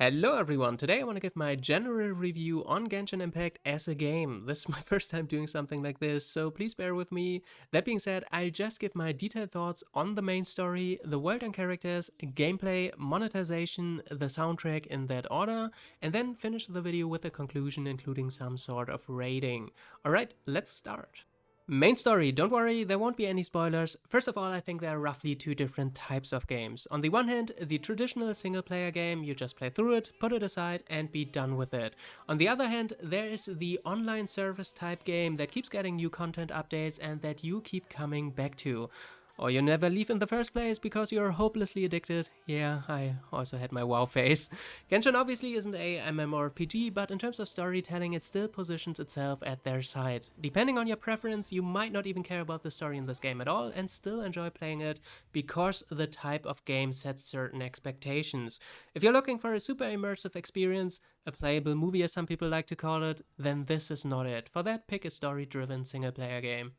Hello everyone, today I want to give my general review on Genshin Impact as a game. This is my first time doing something like this, so please bear with me. That being said, I'll just give my detailed thoughts on the main story, the world and characters, gameplay, monetization, the soundtrack in that order, and then finish the video with a conclusion including some sort of rating. Alright, let's start. Main story, don't worry, there won't be any spoilers. First of all, I think there are roughly two different types of games. On the one hand, the traditional single player game, you just play through it, put it aside and be done with it. On the other hand, there is the online service type game that keeps getting new content updates and that you keep coming back to. Or you never leave in the first place because you're hopelessly addicted. Yeah, I also had my wow face. Genshin obviously isn't a MMORPG, but in terms of storytelling it still positions itself at their side. Depending on your preference, you might not even care about the story in this game at all and still enjoy playing it because the type of game sets certain expectations. If you're looking for a super immersive experience, a playable movie as some people like to call it, then this is not it. For that, pick a story-driven single-player game.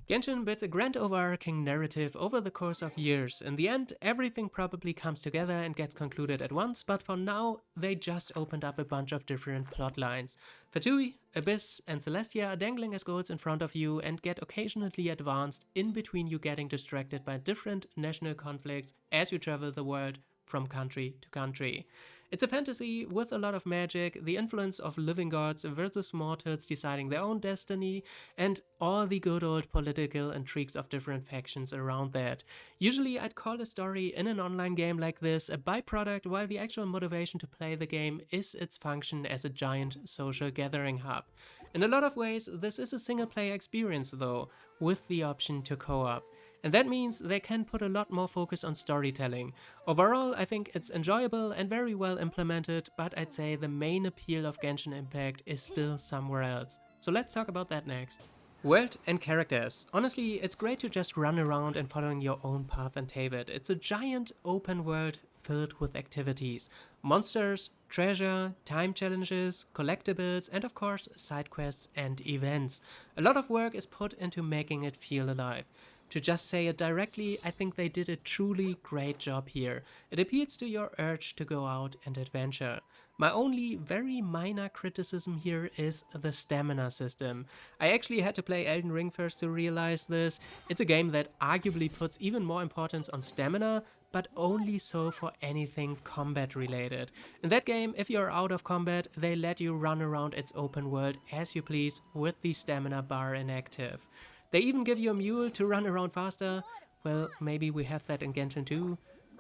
Genshin builds a grand overarching narrative over the course of years. In the end, everything probably comes together and gets concluded at once, but for now, they just opened up a bunch of different plot lines. Fatui, Abyss, and Celestia are dangling as goals in front of you and get occasionally advanced in between you getting distracted by different national conflicts as you travel the world from country to country. It's a fantasy with a lot of magic, the influence of living gods versus mortals deciding their own destiny, and all the good old political intrigues of different factions around that. Usually I'd call a story in an online game like this a byproduct, while the actual motivation to play the game is its function as a giant social gathering hub. In a lot of ways, this is a single player experience though, with the option to co-op. And that means they can put a lot more focus on storytelling. Overall, I think it's enjoyable and very well implemented, but I'd say the main appeal of Genshin Impact is still somewhere else. So let's talk about that next. World and characters. Honestly, it's great to just run around and following your own path and tame it. It's a giant open world filled with activities. Monsters, treasure, time challenges, collectibles, and of course side quests and events. A lot of work is put into making it feel alive. To just say it directly, I think they did a truly great job here. It appeals to your urge to go out and adventure. My only very minor criticism here is the stamina system. I actually had to play Elden Ring first to realize this. It's a game that arguably puts even more importance on stamina, but only so for anything combat related. In that game, if you're out of combat, they let you run around its open world as you please with the stamina bar inactive. They even give you a mule to run around faster. Well, maybe we have that in Genshin too.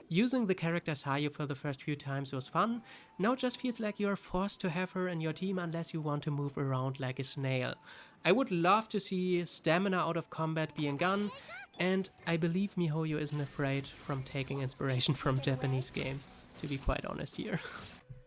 Using the character Sayu for the first few times was fun. Now it just feels like you're forced to have her in your team unless you want to move around like a snail. I would love to see stamina out of combat being gone, and I believe MiHoYo isn't afraid from taking inspiration from Japanese games, to be quite honest here.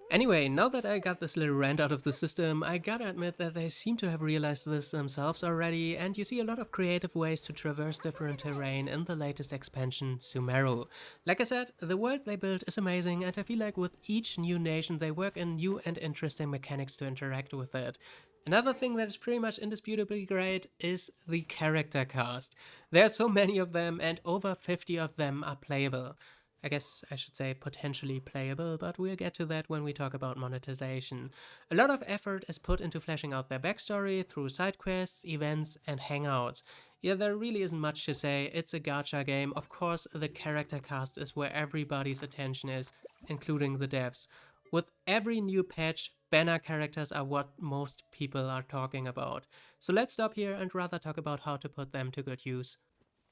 Anyway, now that I got this little rant out of the system, I gotta admit that they seem to have realized this themselves already, and you see a lot of creative ways to traverse different terrain in the latest expansion, Sumeru. Like I said, the world they built is amazing, and I feel like with each new nation they work in new and interesting mechanics to interact with it. Another thing that is pretty much indisputably great is the character cast. There are so many of them, and over 50 of them are playable. I guess I should say potentially playable, but we'll get to that when we talk about monetization. A lot of effort is put into fleshing out their backstory through side quests, events, and hangouts. Yeah, there really isn't much to say. It's a gacha game. Of course, the character cast is where everybody's attention is, including the devs. With every new patch, banner characters are what most people are talking about. So let's stop here and rather talk about how to put them to good use.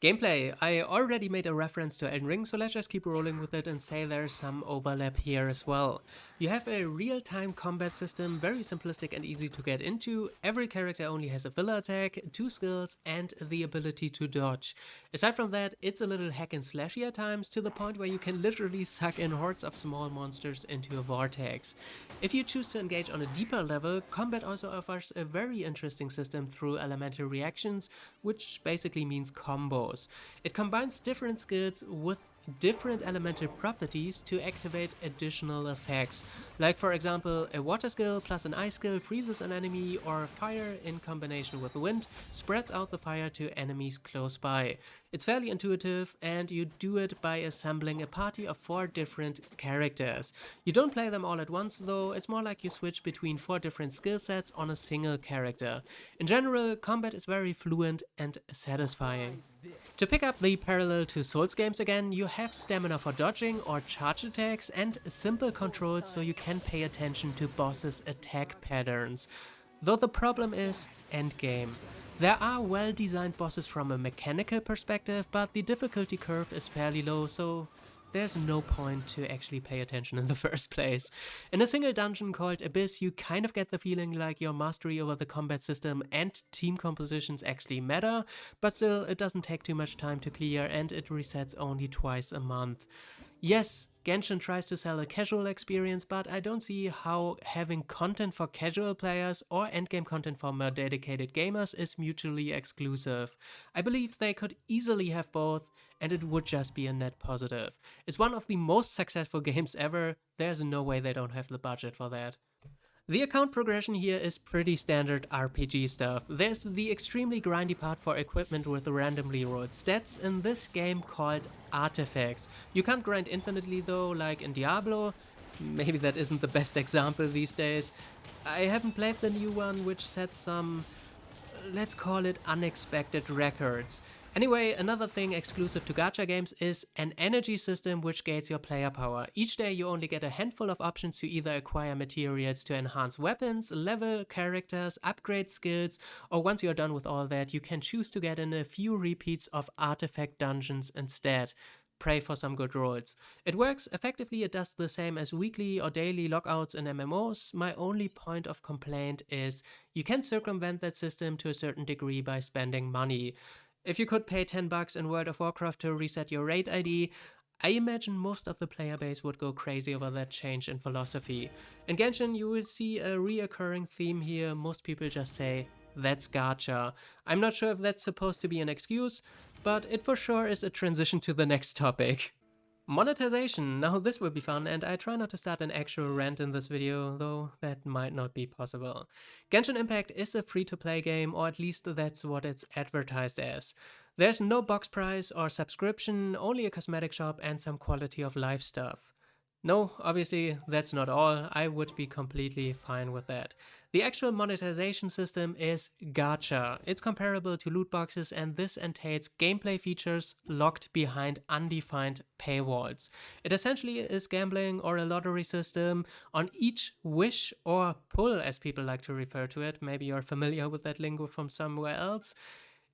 Gameplay. I already made a reference to Elden Ring, so let's just keep rolling with it and say there's some overlap here as well. You have a real-time combat system, very simplistic and easy to get into. Every character only has a filler attack, 2 skills, and the ability to dodge. Aside from that, it's a little hack and slashy at times, to the point where you can literally suck in hordes of small monsters into a vortex. If you choose to engage on a deeper level, combat also offers a very interesting system through elemental reactions, which basically means combos. It combines different skills with different elemental properties to activate additional effects. Like for example, a water skill plus an ice skill freezes an enemy, or fire in combination with wind spreads out the fire to enemies close by. It's fairly intuitive, and you do it by assembling a party of 4 different characters. You don't play them all at once though, it's more like you switch between 4 different skill sets on a single character. In general, combat is very fluent and satisfying. To pick up the parallel to Souls games again, you have stamina for dodging or charge attacks and simple controls so you can pay attention to bosses' attack patterns. Though the problem is endgame. There are well designed bosses from a mechanical perspective, but the difficulty curve is fairly low, so there's no point to actually pay attention in the first place. In a single dungeon called Abyss, you kind of get the feeling like your mastery over the combat system and team compositions actually matter, but still it doesn't take too much time to clear and it resets only twice a month. Yes, Genshin tries to sell a casual experience, but I don't see how having content for casual players or endgame content for more dedicated gamers is mutually exclusive. I believe they could easily have both, and it would just be a net positive. It's one of the most successful games ever, there's no way they don't have the budget for that. The account progression here is pretty standard RPG stuff. There's the extremely grindy part for equipment with randomly rolled stats in this game called artifacts. You can't grind infinitely though, like in Diablo. Maybe that isn't the best example these days. I haven't played the new one, which set some, let's call it, unexpected records. Anyway, another thing exclusive to gacha games is an energy system which gates your player power. Each day you only get a handful of options to either acquire materials to enhance weapons, level characters, upgrade skills, or once you're done with all that, you can choose to get in a few repeats of artifact dungeons instead. Pray for some good rolls. It works effectively, it does the same as weekly or daily logouts in MMOs. My only point of complaint is you can circumvent that system to a certain degree by spending money. If you could pay $10 in World of Warcraft to reset your raid ID, I imagine most of the player base would go crazy over that change in philosophy. In Genshin, you will see a reoccurring theme here. Most people just say, "That's gacha." I'm not sure if that's supposed to be an excuse, but it for sure is a transition to the next topic. Monetization. Now this will be fun, and I try not to start an actual rant in this video, though that might not be possible. Genshin Impact is a free-to-play game, or at least that's what it's advertised as. There's no box price or subscription, only a cosmetic shop and some quality of life stuff. No, obviously that's not all, I would be completely fine with that. The actual monetization system is Gacha. It's comparable to loot boxes, and this entails gameplay features locked behind undefined paywalls. It essentially is gambling or a lottery system on each wish or pull, as people like to refer to it. Maybe you're familiar with that lingo from somewhere else.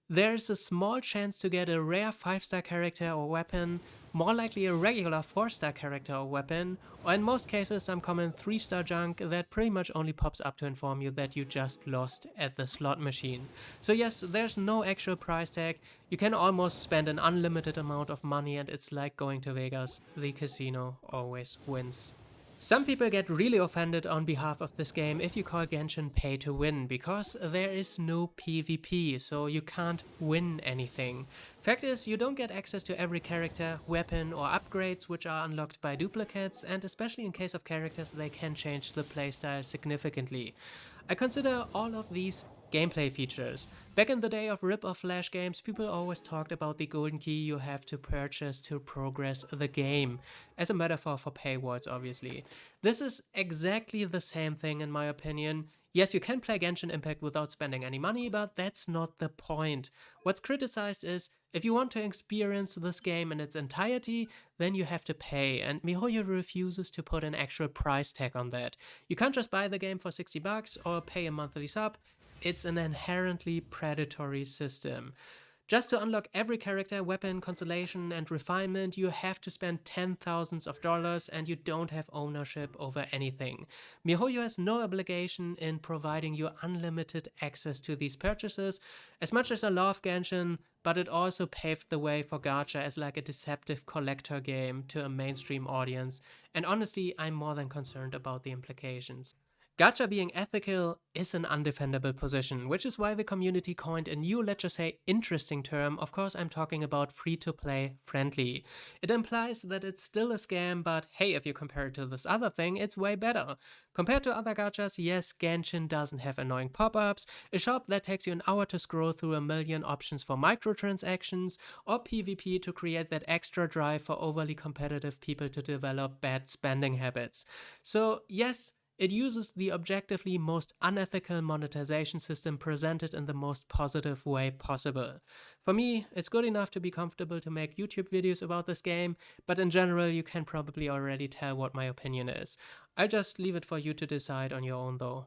There's a small chance to get a rare 5-star character or weapon, more likely a regular 4-star character or weapon, or in most cases some common 3-star junk that pretty much only pops up to inform you that you just lost at the slot machine. So yes, there's no actual price tag, you can almost spend an unlimited amount of money, and it's like going to Vegas, the casino always wins. Some people get really offended on behalf of this game if you call Genshin pay to win, because there is no PvP, so you can't win anything. Fact is, you don't get access to every character, weapon or upgrades which are unlocked by duplicates, and especially in case of characters, they can change the playstyle significantly. I consider all of these gameplay features. Back in the day of rip-off Flash games, people always talked about the golden key you have to purchase to progress the game, as a metaphor for paywalls obviously. This is exactly the same thing in my opinion. Yes, you can play Genshin Impact without spending any money, but that's not the point. What's criticized is, if you want to experience this game in its entirety, then you have to pay, and MiHoYo refuses to put an actual price tag on that. You can't just buy the game for $60 or pay a monthly sub. It's an inherently predatory system. Just to unlock every character, weapon, constellation, and refinement, you have to spend $10,000s of dollars, and you don't have ownership over anything. MiHoYo has no obligation in providing you unlimited access to these purchases. As much as I love Genshin, but it also paved the way for Gacha as like a deceptive collector game to a mainstream audience, and honestly, I'm more than concerned about the implications. Gacha being ethical is an undefendable position, which is why the community coined a new, let's just say, interesting term. Of course, I'm talking about free-to-play friendly. It implies that it's still a scam, but hey, if you compare it to this other thing, it's way better. Compared to other gachas, yes, Genshin doesn't have annoying pop-ups, a shop that takes you an hour to scroll through a million options for microtransactions, or PvP to create that extra drive for overly competitive people to develop bad spending habits. So yes, it uses the objectively most unethical monetization system presented in the most positive way possible. For me, it's good enough to be comfortable to make YouTube videos about this game, but in general, you can probably already tell what my opinion is. I'll just leave it for you to decide on your own though.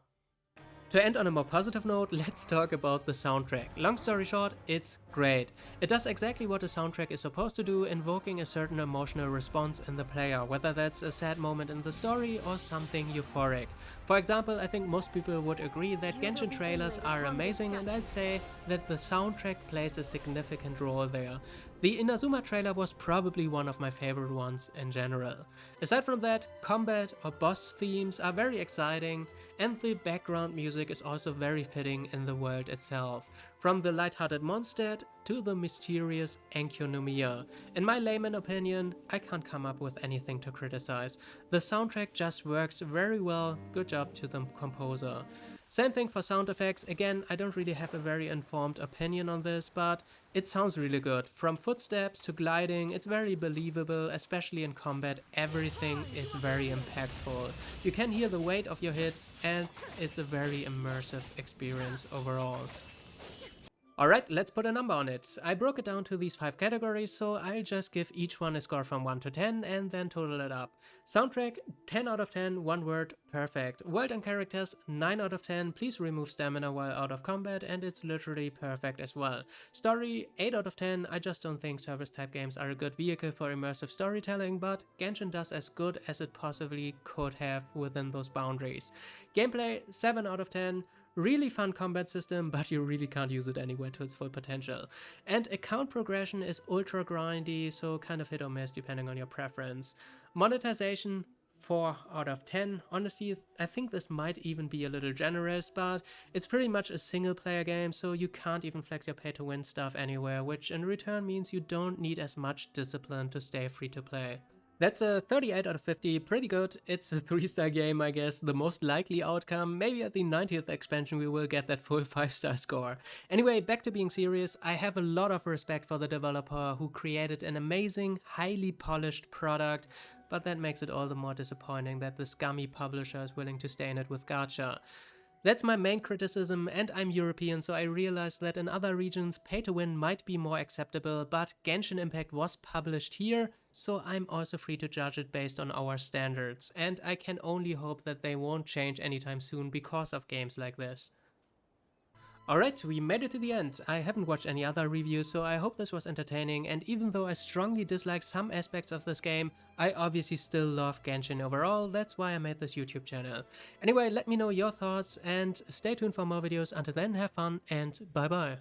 To end on a more positive note, let's talk about the soundtrack. Long story short, it's great. It does exactly what a soundtrack is supposed to do, invoking a certain emotional response in the player, whether that's a sad moment in the story or something euphoric. For example, I think most people would agree that Genshin trailers are amazing, and I'd say that the soundtrack plays a significant role there. The Inazuma trailer was probably one of my favorite ones in general. Aside from that, combat or boss themes are very exciting, and the background music is also very fitting in the world itself. From the lighthearted Mondstadt to the mysterious Enkyounomiya. In my layman opinion, I can't come up with anything to criticize. The soundtrack just works very well, good job to the composer. Same thing for sound effects. Again, I don't really have a very informed opinion on this, but it sounds really good. From footsteps to gliding, it's very believable, especially in combat. Everything is very impactful. You can hear the weight of your hits, and it's a very immersive experience overall. Alright, let's put a number on it. I broke it down to these 5 categories, so I'll just give each one a score from 1 to 10 and then total it up. Soundtrack, 10 out of 10, one word, perfect. World and characters, 9 out of 10, please remove stamina while out of combat, and it's literally perfect as well. Story, 8 out of 10, I just don't think service type games are a good vehicle for immersive storytelling, but Genshin does as good as it possibly could have within those boundaries. Gameplay, 7 out of 10, really fun combat system, but you really can't use it anywhere to its full potential. And account progression is ultra grindy, so kind of hit or miss depending on your preference. Monetization, 4 out of 10. Honestly, I think this might even be a little generous, but it's pretty much a single player game, so you can't even flex your pay to win stuff anywhere, which in return means you don't need as much discipline to stay free to play. That's a 38 out of 50, pretty good. It's a 3-star game, I guess, the most likely outcome. Maybe at the 90th expansion we will get that full 5-star score. Anyway, back to being serious, I have a lot of respect for the developer who created an amazing, highly polished product, but that makes it all the more disappointing that the scummy publisher is willing to stay in it with Gacha. That's my main criticism, and I'm European, so I realized that in other regions pay to win might be more acceptable, but Genshin Impact was published here, so I'm also free to judge it based on our standards, and I can only hope that they won't change anytime soon because of games like this. Alright, we made it to the end. I haven't watched any other reviews, so I hope this was entertaining, and even though I strongly dislike some aspects of this game, I obviously still love Genshin overall. That's why I made this YouTube channel. Anyway, let me know your thoughts and stay tuned for more videos. Until then, have fun and bye bye.